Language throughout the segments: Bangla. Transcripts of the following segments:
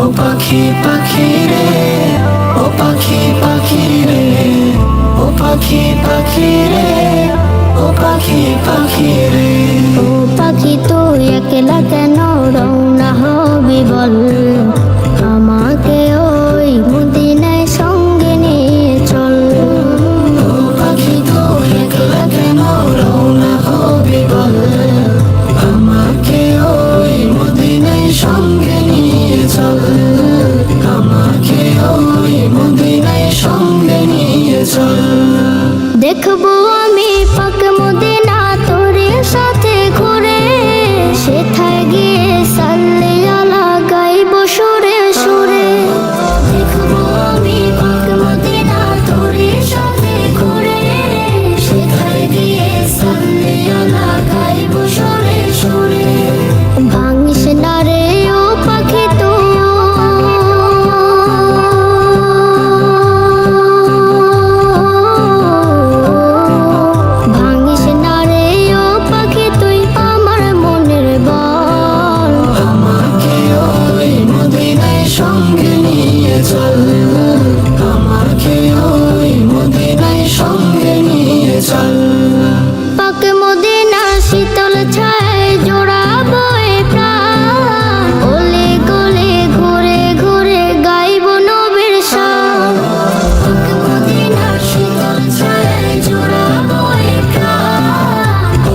ও পাখি পাখি রে, ও পাখি পাখি রে, ও পাখি পাখি রে, ও পাখি পাখি রে। ও পাখি তুই একলা কেন রওনা হবি বল, আমাকে ওই মদিনায় সঙ্গে নিয়ে চল। ও পাখি তুই একলা কেন রওনা হবি বল, আমাকে ওই মদিনায় সঙ্গে নিয়ে চল, আমাকে ওই মদিনায় সঙ্গে নিয়ে চল। দেখবো আমি পাক মদিনা তোর সাথে ঘুরে, সেথায় গিয়ে সাল্লি আলা গাইবো সুরে সুরে। দেখবো আমি পাক মদিনা তোর সাথে ঘুরে, সেথায় গিয়ে সাল্লি আলা গাইবো সুরে সুরে। ভাঙিস না রে ও পাখি তুই, ভাঙিস না রে ও পাখি তুই আমার মনের বল। আমাকে ওই মদিনায় সঙ্গে নিয়ে চল, আমাকে ওই মদিনায় সঙ্গে নিয়ে চল। পাক মদিনা শীতল ছায় জোড়াবো এ প্রাণ, ওলে গলে ঘুরে ঘুরে গাইবো নবীর শান। পাক মদিনা শীতল ছায় জোড়াবো এ প্রাণ,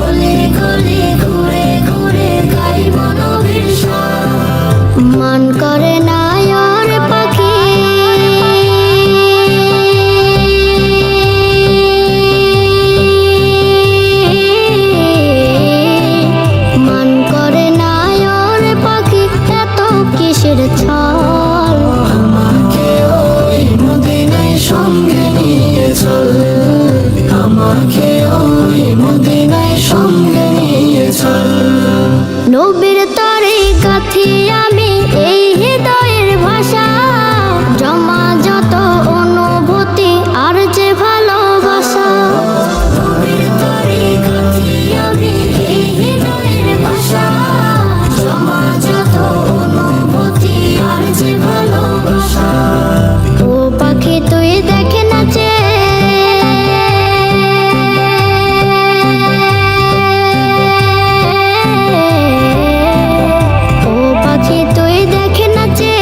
ওলে গলে ঘুরে ঘুরে গাইবো নবীর শান। মান করে না আর পাখি, মান করে না আর পাখি এত কিসের ছল। আমাকে ওই মদিনায় সঙ্গে নিয়ে চল, আমাকে ওই মদিনায় সঙ্গে নিয়ে চল। নবীর তরে গাথি আমি এই হৃদয়ের ভাষা, জমা যত অনুভূতি আর যে ভালোবাসা। নবীর তরে গাথি আমি এই হৃদয়ের ভাষা, জমা যত অনুভূতি আর যে ভালোবাসা। ও পাখি তুই দেখে নাচে, ও পাখি তুই দেখে নাচে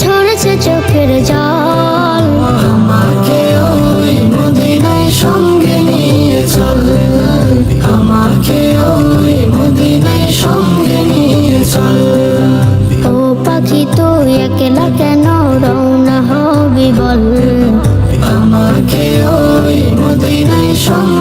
ঝরেছে চোখের জল। আমাকে ওই মদিনায় সঙ্গে নিয়ে চল, আমাকে ওই মদিনায় সঙ্গে নিয়ে চল। ও পাখি তুই একলা কেন রওনা হবি বল, আমাকে ওই মদিনায় সঙ্গে